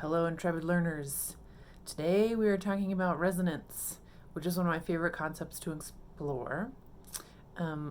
Hello, intrepid learners. Today we are talking about resonance, which is one of my favorite concepts to explore.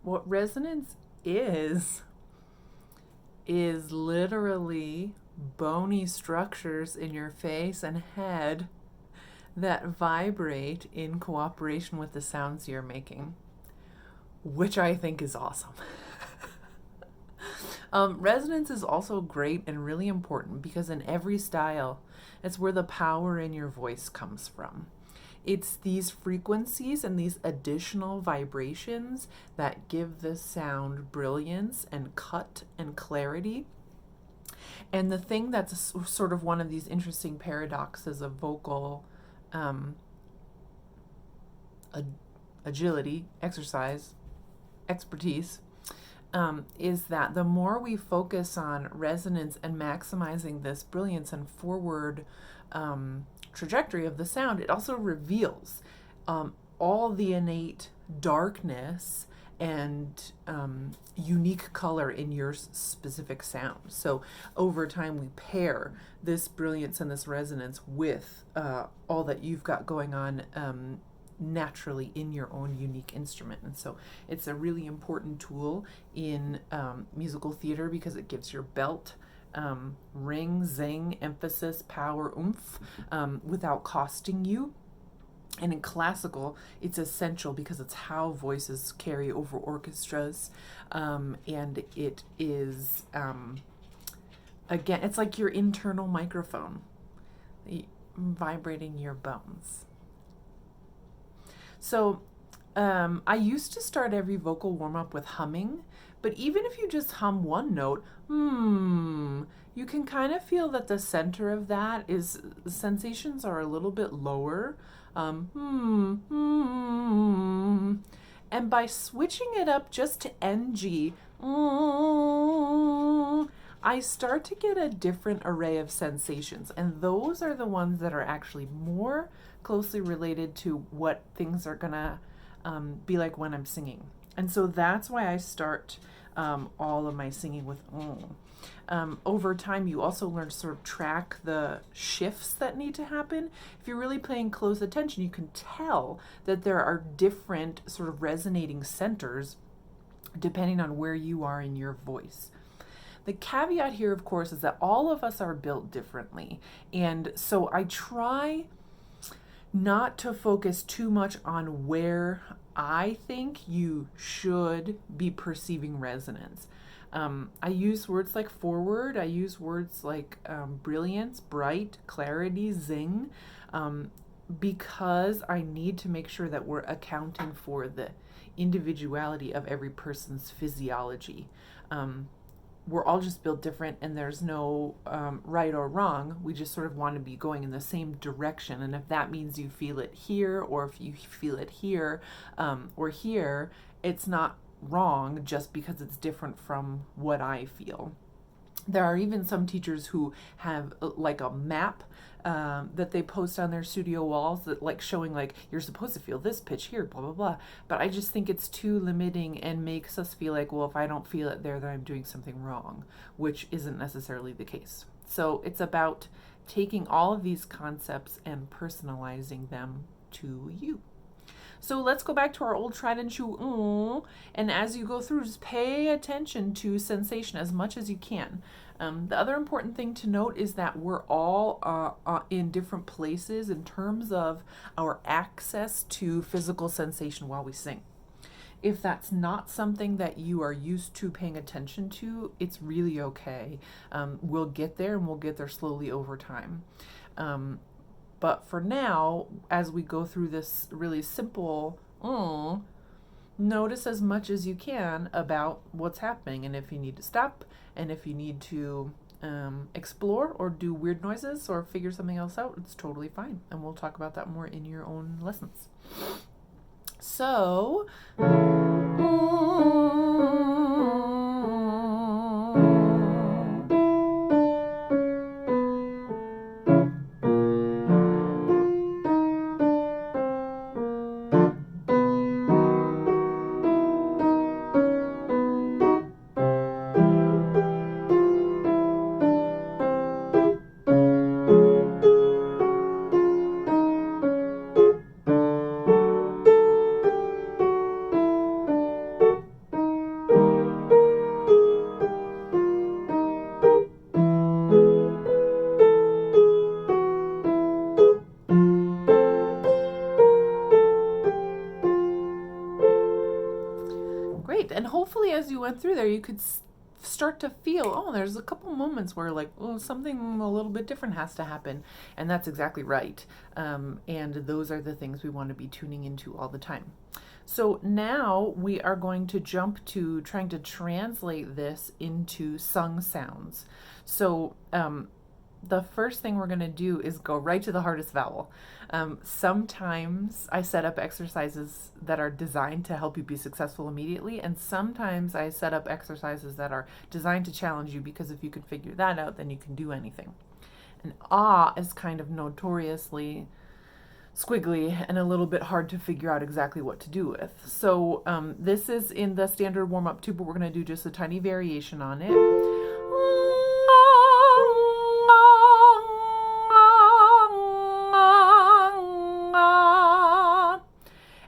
What resonance is literally bony structures in your face and head that vibrate in cooperation with the sounds you're making, which I think is awesome. Resonance is also great and really important because in every style, it's where the power in your voice comes from. It's these frequencies and these additional vibrations that give the sound brilliance and cut and clarity. And the thing that's sort of one of these interesting paradoxes of vocal agility, exercise, expertise, is that the more we focus on resonance and maximizing this brilliance and forward trajectory of the sound, it also reveals all the innate darkness and unique color in your specific sound. So over time, we pair this brilliance and this resonance with all that you've got going on naturally in your own unique instrument. And so it's a really important tool in musical theater because it gives your belt ring, zing, emphasis, power, oomph without costing you. And in classical, it's essential because it's how voices carry over orchestras. And it is, again, it's like your internal microphone vibrating your bones. So I used to start every vocal warm-up with humming, but even if you just hum one note, you can kind of feel that the center of that is, sensations are a little bit lower. And by switching it up just to NG, I start to get a different array of sensations, and those are the ones that are actually more closely related to what things are gonna be like when I'm singing. And so that's why I start all of my singing with over time, you also learn to sort of track the shifts that need to happen. If you're really paying close attention, you can tell that there are different sort of resonating centers depending on where you are in your voice. The caveat here, of course, is that all of us are built differently. And so I try not to focus too much on where I think you should be perceiving resonance. I use words like forward, I use words like brilliance, bright, clarity, zing, because I need to make sure that we're accounting for the individuality of every person's physiology. We're all just built different, and there's no right or wrong. We just sort of want to be going in the same direction. And if that means you feel it here, or if you feel it here or here, it's not wrong just because it's different from what I feel. There are even some teachers who have like a map that they post on their studio walls that like showing like you're supposed to feel this pitch here, blah, blah, blah. But I just think it's too limiting and makes us feel like, well, if I don't feel it there, then I'm doing something wrong, which isn't necessarily the case. So it's about taking all of these concepts and personalizing them to you. So let's go back to our old tried and true, and as you go through, just pay attention to sensation as much as you can. The other important thing to note is that we're all in different places in terms of our access to physical sensation while we sing. If that's not something that you are used to paying attention to, it's really okay. We'll get there, and we'll get there slowly over time. But for now, as we go through this really simple, notice as much as you can about what's happening, and if you need to stop, and if you need to explore or do weird noises or figure something else out, it's totally fine. And we'll talk about that more in your own lessons. So, went through there, you could start to feel, oh, there's a couple moments where like, oh, something a little bit different has to happen. And that's exactly right. And those are the things we want to be tuning into all the time. So now we are going to jump to trying to translate this into sung sounds. So the first thing we're going to do is go right to the hardest vowel. Sometimes I set up exercises that are designed to help you be successful immediately, and sometimes I set up exercises that are designed to challenge you, because if you can figure that out, then you can do anything. And ah is kind of notoriously squiggly and a little bit hard to figure out exactly what to do with. So this is in the standard warm-up too, but we're going to do just a tiny variation on it.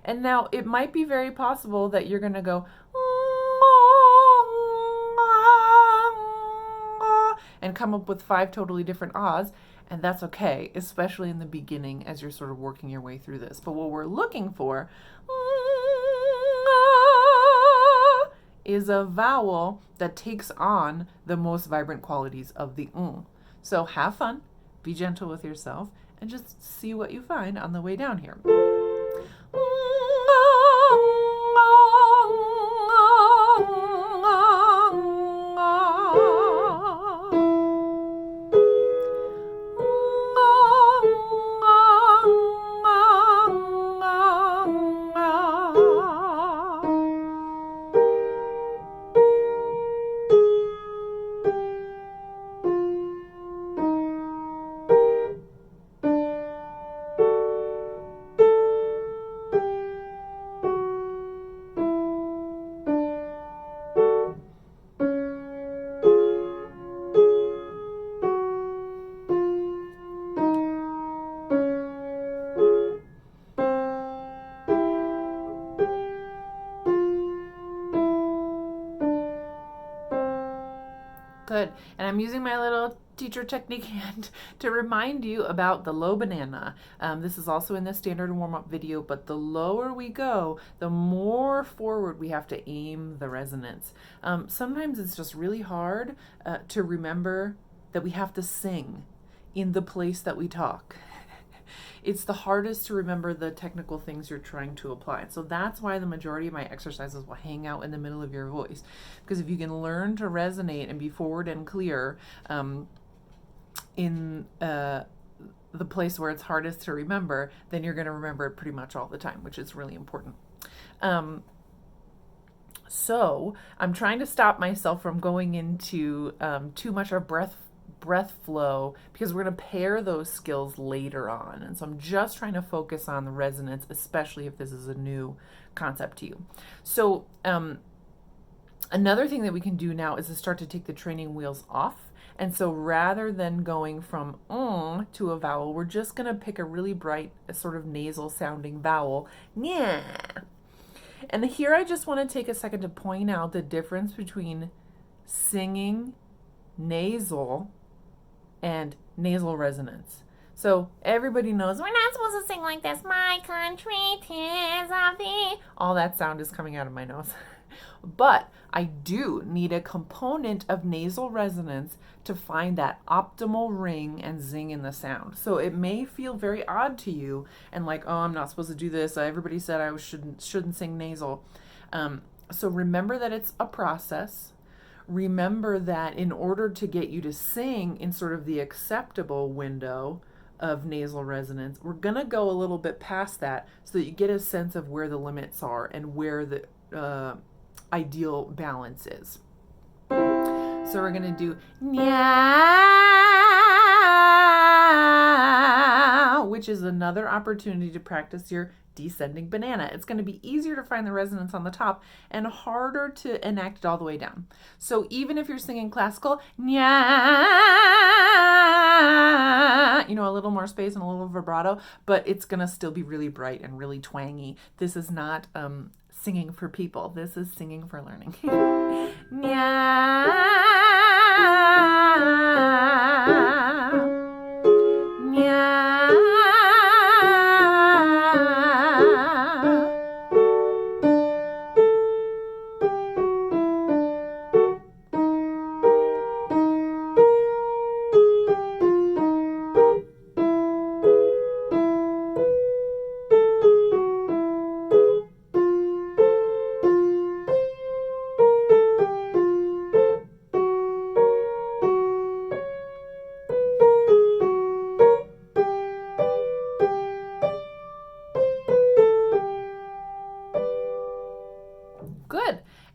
And now it might be very possible that you're going to go and come up with 5 totally different ahs, and that's okay, especially in the beginning as you're sort of working your way through this. But what we're looking for is a vowel that takes on the most vibrant qualities of the So have fun, be gentle with yourself, and just see what you find on the way down here. Good. And I'm using my little teacher technique hand to remind you about the low banana. This is also in the standard warm-up video, but the lower we go, the more forward we have to aim the resonance. Sometimes it's just really hard to remember that we have to sing in the place that we talk. It's the hardest to remember the technical things you're trying to apply. So that's why the majority of my exercises will hang out in the middle of your voice. Because if you can learn to resonate and be forward and clear in the place where it's hardest to remember, then you're going to remember it pretty much all the time, which is really important. So I'm trying to stop myself from going into too much of breath flow, because we're going to pair those skills later on. And so I'm just trying to focus on the resonance, especially if this is a new concept to you. So another thing that we can do now is to start to take the training wheels off. And so rather than going from to a vowel, we're just going to pick a really bright, sort of nasal sounding vowel. Yeah. And here I just want to take a second to point out the difference between singing nasal and nasal resonance. So everybody knows we're not supposed to sing like this. My country, 'tis of thee. All that sound is coming out of my nose. But I do need a component of nasal resonance to find that optimal ring and zing in the sound. So it may feel very odd to you and like, oh, I'm not supposed to do this. Everybody said I shouldn't sing nasal. So remember that it's a process. Remember that in order to get you to sing in sort of the acceptable window of nasal resonance, we're going to go a little bit past that so that you get a sense of where the limits are and where the ideal balance is. So we're going to do nya, which is another opportunity to practice your descending banana. It's going to be easier to find the resonance on the top and harder to enact it all the way down. So even if you're singing classical, nya, a little more space and a little vibrato, but it's going to still be really bright and really twangy. This is not singing for people. This is singing for learning. Nya, nya.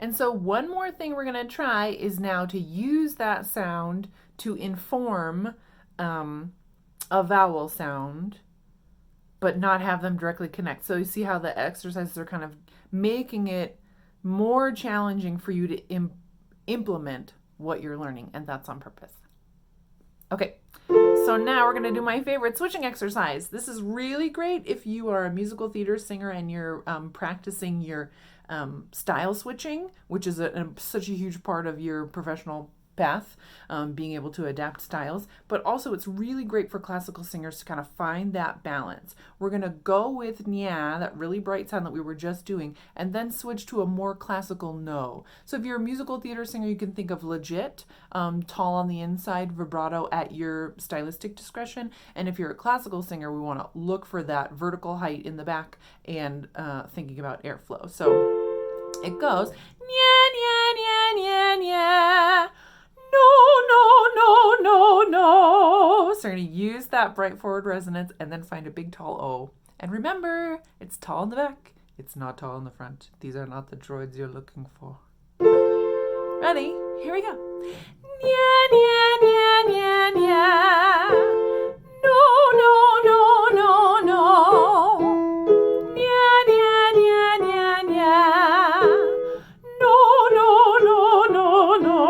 And so one more thing we're going to try is now to use that sound to inform a vowel sound, but not have them directly connect. So you see how the exercises are kind of making it more challenging for you to implement what you're learning, and that's on purpose. Okay, so now we're going to do my favorite switching exercise. This is really great if you are a musical theater singer and you're practicing your style switching, which is such a huge part of your professional path, being able to adapt styles. But also it's really great for classical singers to kind of find that balance. We're going to go with nya, that really bright sound that we were just doing, and then switch to a more classical no. So if you're a musical theater singer, you can think of legit, tall on the inside, vibrato at your stylistic discretion. And if you're a classical singer, we want to look for that vertical height in the back and thinking about airflow. So it goes nya, nya, nya, nya, nya. No, no, no, no, no. So we're going to use that bright forward resonance and then find a big tall O. And remember, it's tall in the back. It's not tall in the front. These are not the droids you're looking for. Ready? Here we go. Nya, nya, nya, nya, nya. No, no, no, no, no. Nya, nya, nya, nya, nya. No, no, no, no, no.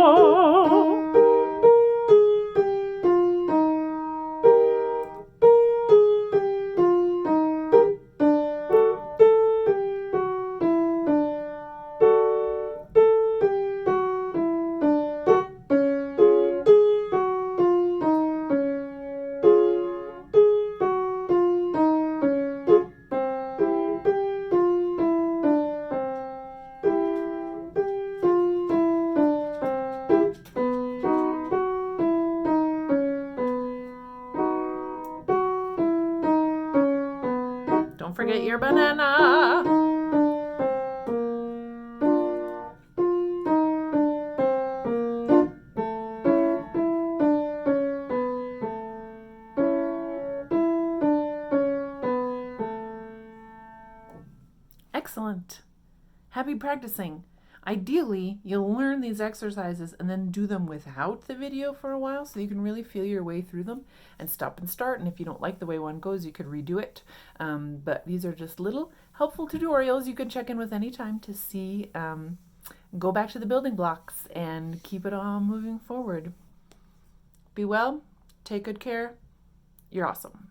Don't forget your banana. Excellent. Happy practicing. Ideally, you'll learn these exercises and then do them without the video for a while so you can really feel your way through them and stop and start. And if you don't like the way one goes, you could redo it. But these are just little helpful tutorials you can check in with anytime to see, go back to the building blocks and keep it all moving forward. Be well, take good care. You're awesome.